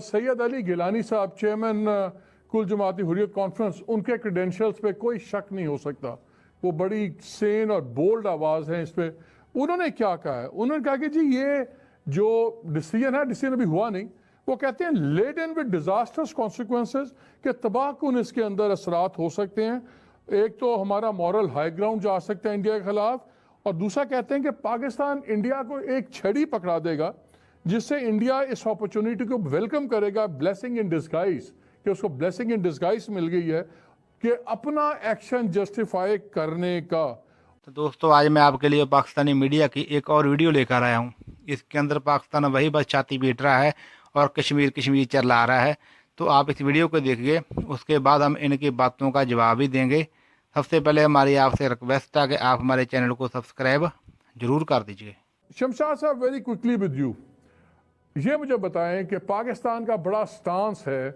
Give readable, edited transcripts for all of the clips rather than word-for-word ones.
सैयद अली गिलानी साहब, चेयरमैन कुल जमाती हुर्रियत कॉन्फ्रेंस, उनके क्रेडेंशियल्स पे कोई शक नहीं हो सकता। वो बड़ी सेन और बोल्ड आवाज़ है इस पर। उन्होंने क्या कहा है? उन्होंने कहा कि जी ये जो डिसीजन है, डिसीजन अभी हुआ नहीं, वो कहते हैं लेडन विद डिजास्टर्स कॉन्सिक्वेंसेस, के तबाहकुन इसके अंदर असरात हो सकते हैं। एक तो हमारा मॉरल हाई ग्राउंड जा सकता है इंडिया के खिलाफ, और दूसरा कहते हैं कि पाकिस्तान इंडिया को एक छड़ी पकड़ा देगा जिससे इंडिया इस अपॉर्चुनिटी को वेलकम करेगा, ब्लेसिंग इन डिस्गाइज, कि उसको ब्लेसिंग इन डिस्गाइज मिल गई है कि अपना एक्शन जस्टिफाई करने का। तो दोस्तों, आज मैं आपके लिए पाकिस्तानी मीडिया की एक और वीडियो लेकर आया हूँ। इसके अंदर पाकिस्तान वही बस छाती पीट रहा है और कश्मीर कश्मीर चला रहा है। तो आप इस वीडियो को देखिए, उसके बाद हम इनकी बातों का जवाब भी देंगे। सबसे पहले हमारी आपसे रिक्वेस्ट है कि आप हमारे चैनल को सब्सक्राइब जरूर कर दीजिए। शमशाद साहब, वेरी क्विकली विद यू, ये मुझे बताएं कि पाकिस्तान का बड़ा स्टांस है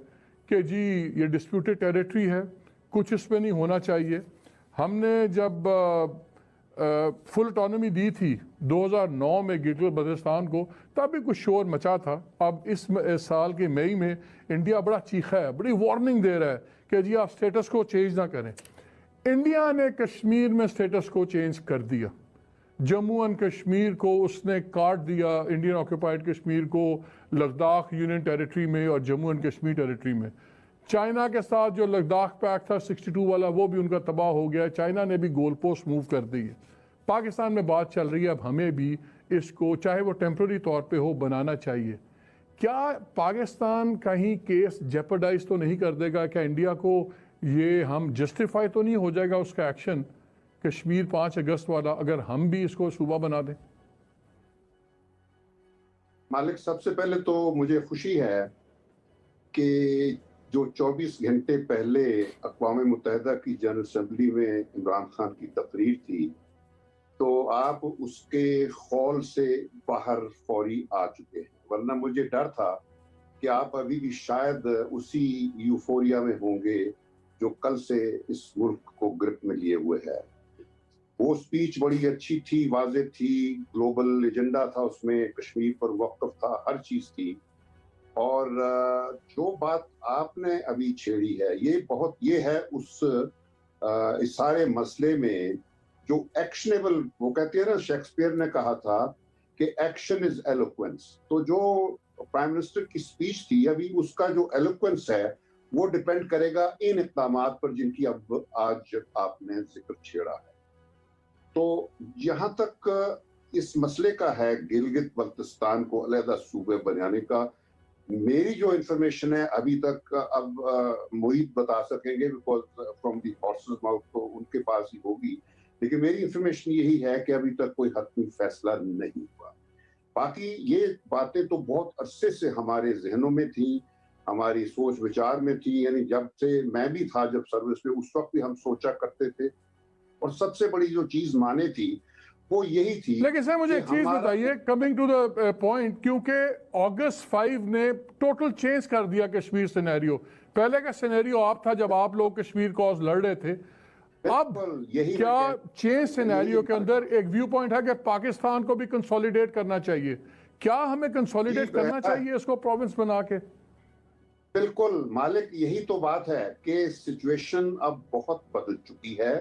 कि जी ये डिस्प्यूटेड टेरिटरी है, कुछ इस पे नहीं होना चाहिए। हमने जब फुल ऑटोनॉमी दी थी 2009 में गिलगित बल्तिस्तान को, तब भी कुछ शोर मचा था। अब इस साल के मई में इंडिया बड़ा चीखा है, बड़ी वार्निंग दे रहा है कि जी आप स्टेटस को चेंज ना करें। इंडिया ने कश्मीर में स्टेटस को चेंज कर दिया। जम्मू एंड कश्मीर को उसने काट दिया, इंडियन ऑक्यूपाइड कश्मीर को लद्दाख यूनियन टेरिटरी में और जम्मू एंड कश्मीर टेरिटरी में। चाइना के साथ जो लद्दाख पैक्ट था 62 वाला, वो भी उनका तबाह हो गया। चाइना ने भी गोल पोस्ट मूव कर दी है। पाकिस्तान में बात चल रही है, अब हमें भी इसको चाहे वो टेम्प्रेरी तौर पे हो बनाना चाहिए। क्या पाकिस्तान कहीं केस जेपरडाइज तो नहीं कर देगा? क्या इंडिया को ये हम जस्टिफाई तो नहीं हो जाएगा उसका एक्शन कश्मीर 5 अगस्त वाला, अगर हम भी इसको सूबा बना दें? मालिक, सबसे पहले तो मुझे खुशी है कि जो 24 घंटे पहले अक़वाम मुत्तहिदा की जनरल असम्बली में इमरान खान की तकरीर थी, तो आप उसके खौल से बाहर फौरी आ चुके हैं। वरना मुझे डर था कि आप अभी भी शायद उसी यूफोरिया में होंगे जो कल से इस मुल्क को ग्रिप में लिए हुए है। वो स्पीच बड़ी अच्छी थी, वाज़ेह थी, ग्लोबल एजेंडा था उसमें, कश्मीर पर वक़्फ़ था, हर चीज़ थी। और जो बात आपने अभी छेड़ी है, ये है उस इस सारे मसले में जो एक्शनेबल, वो कहते हैं ना, शेक्सपियर ने कहा था कि एक्शन इज एलोक्वेंस। तो जो प्राइम मिनिस्टर की स्पीच थी, अभी उसका जो एलोक्वेंस है वो डिपेंड करेगा इन इक़दामात पर जिनकी अब आज आपने जिक्र छेड़ा है। तो जहां तक इस मसले का है गिलगित बल्तिस्तान को अलहदा सूबे बनाने का, मेरी जो इंफॉर्मेशन है अभी तक, अब मोहित बता सकेंगे because from the horses mouth तो उनके पास ही होगी, लेकिन मेरी इंफॉर्मेशन यही है कि अभी तक कोई हतमी फैसला नहीं हुआ। बाकी ये बातें तो बहुत अरसे से हमारे जहनों में थी, हमारी सोच विचार में थी, यानी जब से मैं भी था, जब सर्विस में, उस वक्त भी हम सोचा करते थे। और सबसे बड़ी जो चीज माने थी वो यही थी। लेकिन सर मुझे एक चीज बताइए, कमिंग टू द पॉइंट, क्योंकि अगस्त 5 ने टोटल चेंज कर दिया कश्मीर सिनेरियो। पहले का सिनेरियो आप था जब आप लोग कश्मीर कॉज लड़ रहे थे। अब यही क्या चेंज सिनेरियो के अंदर एक व्यू पॉइंट है कि पाकिस्तान को भी कंसोलिडेट करना चाहिए? क्या हमें कंसोलिडेट करना चाहिए इसको प्रोविंस बना के? बिल्कुल मालिक, यही तो बात है कि सिचुएशन अब बहुत बदल चुकी है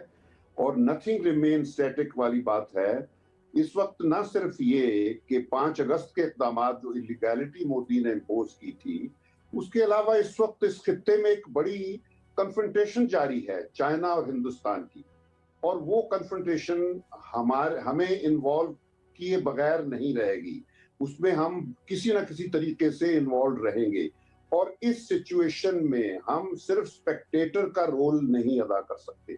और नथिंग रिमेन स्टैटिक वाली बात है। इस वक्त न सिर्फ ये कि 5 अगस्त के इक़दाम जो इलीगैलिटी मोदी ने इम्पोज की थी, उसके अलावा इस वक्त इस खित्ते में एक बड़ी कन्फ्रंटेशन जारी है चाइना और हिंदुस्तान की, और वो कन्फ्रंटेशन हमें इन्वॉल्व किए बगैर नहीं रहेगी। उसमें हम किसी न किसी तरीके से इन्वॉल्व रहेंगे, और इस सिचुएशन में हम सिर्फ स्पेक्टेटर का रोल नहीं अदा कर सकते।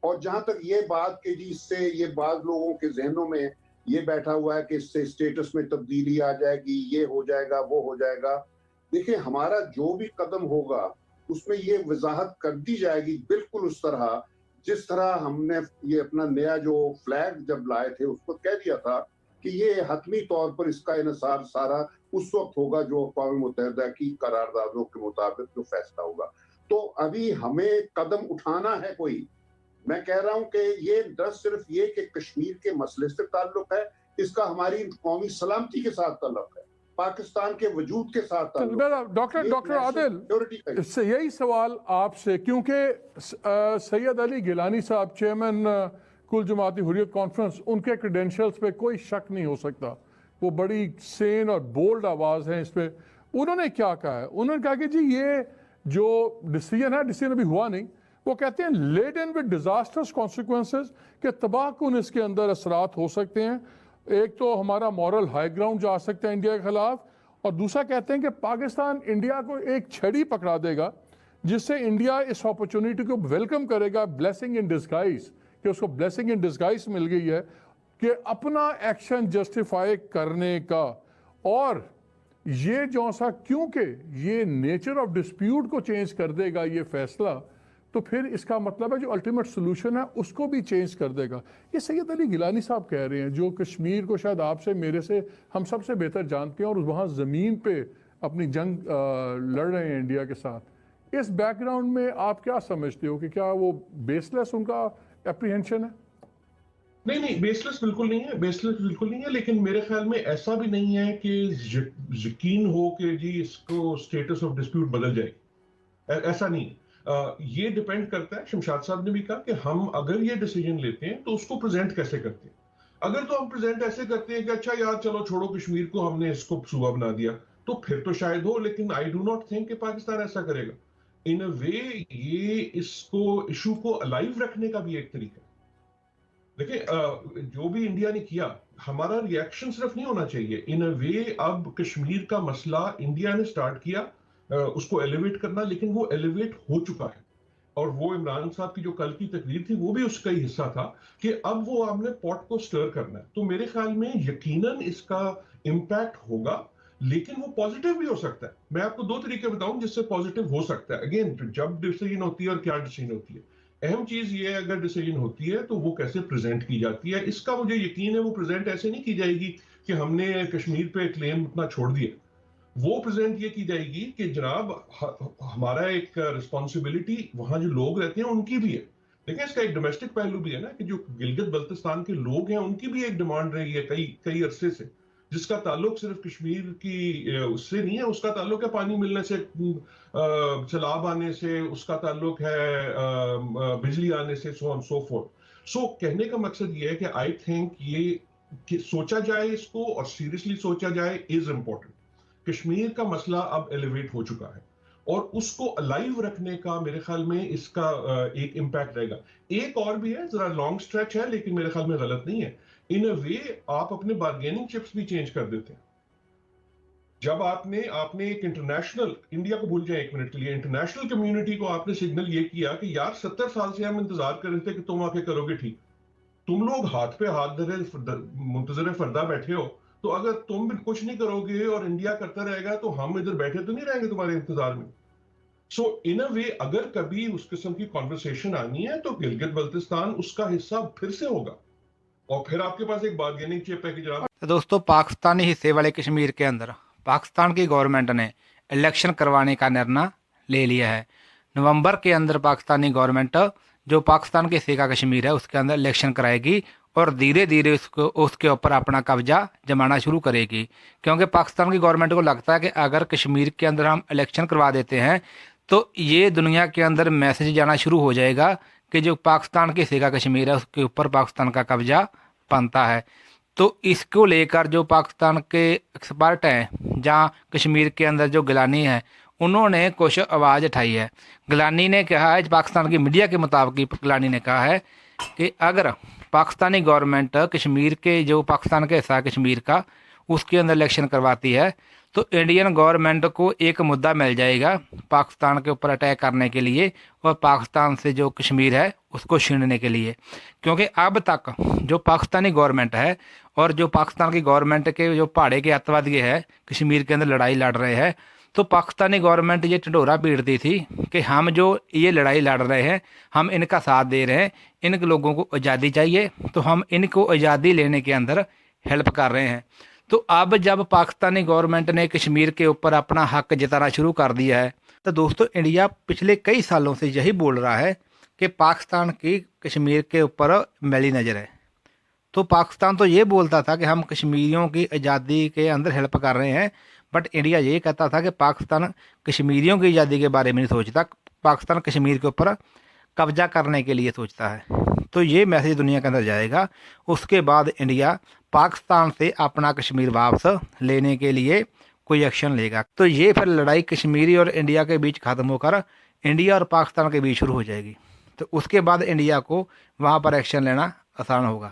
और जहां तक ये बात कि जी इससे ये बाज लोगों के जहनों में ये बैठा हुआ है कि इससे स्टेटस में तब्दीली आ जाएगी, ये हो जाएगा, वो हो जाएगा। देखिए, हमारा जो भी कदम होगा उसमें ये वजाहत कर दी जाएगी बिल्कुल उस तरह जिस तरह हमने ये अपना नया जो फ्लैग जब लाए थे उसको कह दिया था कि ये हतमी तौर पर इसका इन्हिसार सारा उस वक्त होगा जो अक़वाम मुत्तहिदा की करारदादों के मुताबिक जो फैसला होगा। तो अभी हमें कदम उठाना है कोई। मैं कह रहा हूं कि ये न सिर्फ ये कि कश्मीर के मसले से ताल्लुक है, इसका हमारी कौमी सलामती के साथ ताल्लुक है। पाकिस्तान के वजूद के साथ ताल्लुक है। डॉक्टर आदिल, सिक्योरिटी का इससे यही सवाल आपसे, क्योंकि सैयद अली गिलानी साहब चेयरमैन कुल जमाती हुर्रियत कॉन्फ्रेंस, उनके क्रेडेंशियल्स पे कोई शक नहीं हो सकता, वो बड़ी सेन और बोल्ड आवाज़ है इस पर। उन्होंने क्या कहा है? उन्होंने कहा कि जी ये जो डिसीजन है, डिसीजन अभी हुआ नहीं, वो कहते हैं लेडन विद डिजास्टर्स कॉन्सिक्वेंसेस, के तबाहकुन इसके अंदर असरात हो सकते हैं। एक तो हमारा मॉरल हाई ग्राउंड जा सकता है इंडिया के खिलाफ, और दूसरा कहते हैं कि पाकिस्तान इंडिया को एक छड़ी पकड़ा देगा जिससे इंडिया इस अपॉर्चुनिटी को वेलकम करेगा, ब्लेसिंग इन डिस्गाइज, कि उसको ब्लेसिंग इन डिस्गाइज मिल गई है कि अपना एक्शन जस्टिफाई करने का। और ये जो सा, क्योंकि ये नेचर ऑफ डिस्प्यूट को चेंज कर देगा ये फैसला, तो फिर इसका मतलब है जो अल्टीमेट सोल्यूशन है उसको भी चेंज कर देगा। ये सैयद अली गिलानी साहब कह रहे हैं, जो कश्मीर को शायद आपसे मेरे से हम सबसे बेहतर जानते हैं और वहाँ ज़मीन पे अपनी जंग लड़ रहे हैं इंडिया के साथ। इस बैकग्राउंड में आप क्या समझते हो कि क्या वो बेसलेस उनका एप्रीहेंशन है? नहीं, बेसलेस बिल्कुल नहीं है, बेसलेस बिल्कुल नहीं है, लेकिन मेरे ख्याल में ऐसा भी नहीं है कि यकीन हो कि जी इसको स्टेटस ऑफ डिस्प्यूट बदल जाए, ऐसा नहीं। ये डिपेंड करता है, शमशाद साहब ने भी कहा कि हम अगर ये डिसीजन लेते हैं तो उसको प्रेजेंट कैसे करते हैं। अगर तो हम प्रेजेंट ऐसे करते हैं कि अच्छा यार चलो छोड़ो कश्मीर को, हमने इसको सूबा बना दिया, तो फिर तो शायद हो, लेकिन आई डू नॉट थिंक कि पाकिस्तान ऐसा करेगा। इन अ वे ये इसको इशू को अलाइव रखने का भी एक तरीका है। देखिए जो भी इंडिया ने किया, हमारा रिएक्शन सिर्फ नहीं होना चाहिए। इन अ वे अब कश्मीर का मसला इंडिया ने स्टार्ट किया उसको एलिवेट करना, लेकिन वो एलिवेट हो चुका है। और वो इमरान साहब की जो कल की तकरीर थी वो भी उसका ही हिस्सा था कि अब वो हमने पॉट को स्टर करना है। तो मेरे ख्याल में यकीनन इसका इम्पैक्ट होगा, लेकिन वो पॉजिटिव भी हो सकता है। मैं आपको दो तरीके बताऊं जिससे पॉजिटिव हो सकता है। अगेन, जब डिसीजन होती है और क्या डिसीजन होती है, अहम चीज ये है अगर डिसीजन होती है तो वो कैसे प्रेजेंट की जाती है। इसका मुझे यकीन है वो प्रेजेंट ऐसे नहीं की जाएगी कि हमने कश्मीर पे क्लेम अपना छोड़ दिया। वो प्रेजेंट ये की जाएगी कि जनाब हमारा एक रिस्पॉन्सिबिलिटी वहां जो लोग रहते हैं उनकी भी है। देखिए इसका एक डोमेस्टिक पहलू भी है ना, कि जो गिलगित बल्तिस्तान के लोग हैं उनकी भी एक डिमांड रही है कई अरसे से, जिसका ताल्लुक सिर्फ कश्मीर की उससे नहीं है, उसका ताल्लुक है पानी मिलने से, सैलाब आने से, उसका ताल्लुक है बिजली आने से, सो ऑन सो फोर्थ। सो कहने का मकसद ये है कि आई थिंक ये कि सोचा जाए इसको और सीरियसली सोचा जाए इज इम्पोर्टेंट। कश्मीर का मसला अब एलिवेट हो चुका है और उसको अलाइव रखने का मेरे ख्याल में इसका एक इम्पैक्ट रहेगा। एक और भी है, जरा लॉन्ग स्ट्रेच है लेकिन मेरे ख्याल में गलत नहीं है। इन अ वे आप अपने बार्गेनिंग चिप्स भी चेंज कर देते हैं। जब आपने एक इंटरनेशनल, इंडिया को भूल जाए एक मिनट के लिए, इंटरनेशनल कम्युनिटी को आपने सिग्नल ये किया कि यार 70 साल से हम इंतजार कर रहे थे कि तुम आके करोगे ठीक, तुम लोग हाथ पे हाथ धरे मुंतजर फरदा बैठे हो, तो अगर तुम भी कुछ नहीं करोगे और इंडिया करता रहेगा तो हम इधर बैठे तो नहीं रहेंगे तुम्हारे इंतजार में। सो इन अ वे अगर कभी उस किस्म की कॉन्वर्सेशन आनी है तो गिलगित बल्तिस्तान उसका हिस्सा फिर से होगा और फिर आपके पास एक बार्गेनिंग चिप है कि जनाब। तो दोस्तों, पाकिस्तानी हिस्से वाले कश्मीर के अंदर पाकिस्तान की गवर्नमेंट ने इलेक्शन करवाने का निर्णय ले लिया है। नवंबर के अंदर पाकिस्तानी गवर्नमेंट जो पाकिस्तान के हिस्से का कश्मीर है उसके अंदर इलेक्शन कराएगी और धीरे धीरे उसके ऊपर अपना कब्जा जमाना शुरू करेगी, क्योंकि पाकिस्तान की गवर्नमेंट को लगता है कि अगर कश्मीर के अंदर हम इलेक्शन करवा देते हैं तो ये दुनिया के अंदर मैसेज जाना शुरू हो जाएगा कि जो पाकिस्तान के हिस्से का कश्मीर है उसके ऊपर पाकिस्तान का कब्जा बनता है। तो इसको लेकर जो पाकिस्तान के एक्सपर्ट हैं, जहाँ कश्मीर के अंदर जो गिलानी है, उन्होंने कुछ आवाज़ उठाई है। गिलानी ने कहा है, पाकिस्तान की मीडिया के मुताबिक गिलानी ने कहा है कि अगर पाकिस्तानी गवर्नमेंट कश्मीर के जो पाकिस्तान का हिस्सा कश्मीर का उसके अंदर इलेक्शन करवाती है तो इंडियन गवर्नमेंट को एक मुद्दा मिल जाएगा पाकिस्तान के ऊपर अटैक करने के लिए और पाकिस्तान से जो कश्मीर है उसको छीनने के लिए। क्योंकि अब तक जो पाकिस्तानी गवर्नमेंट है और जो पाकिस्तान की गवर्नमेंट के जो पहाड़े के अतवादी है कश्मीर के अंदर लड़ाई लड़ रहे हैं, तो पाकिस्तानी गवर्नमेंट ये ढिंढोरा पीटती थी कि हम जो ये लड़ाई लड़ रहे हैं हम इनका साथ दे रहे हैं, इन लोगों को आज़ादी चाहिए तो हम इनको आज़ादी लेने के अंदर हेल्प कर रहे हैं। तो अब जब पाकिस्तानी गवर्नमेंट ने कश्मीर के ऊपर अपना हक जताना शुरू कर दिया है तो दोस्तों इंडिया पिछले कई सालों से यही बोल रहा है कि पाकिस्तान की कश्मीर के ऊपर मैली नज़र है। تو پاکستان تو یہ بولتا تھا کہ ہم کشمیریوں کی آزادی کے اندر ہیلپ کر رہے ہیں، بٹ انڈیا یہ کہتا تھا کہ پاکستان کشمیریوں کی آزادی کے بارے میں نہیں سوچتا، پاکستان کشمیر کے اوپر قبضہ کرنے کے لیے سوچتا ہے۔ تو یہ میسیج دنیا کے اندر جائے گا، اس کے بعد انڈیا پاکستان سے اپنا کشمیر واپس لینے کے لیے کوئی ایکشن لے گا۔ تو یہ پھر لڑائی کشمیری اور انڈیا کے بیچ ختم ہو کر انڈیا اور پاکستان کے بیچ شروع ہو جائے گی، تو اس کے بعد انڈیا کو وہاں پر ایکشن لینا آسان ہوگا۔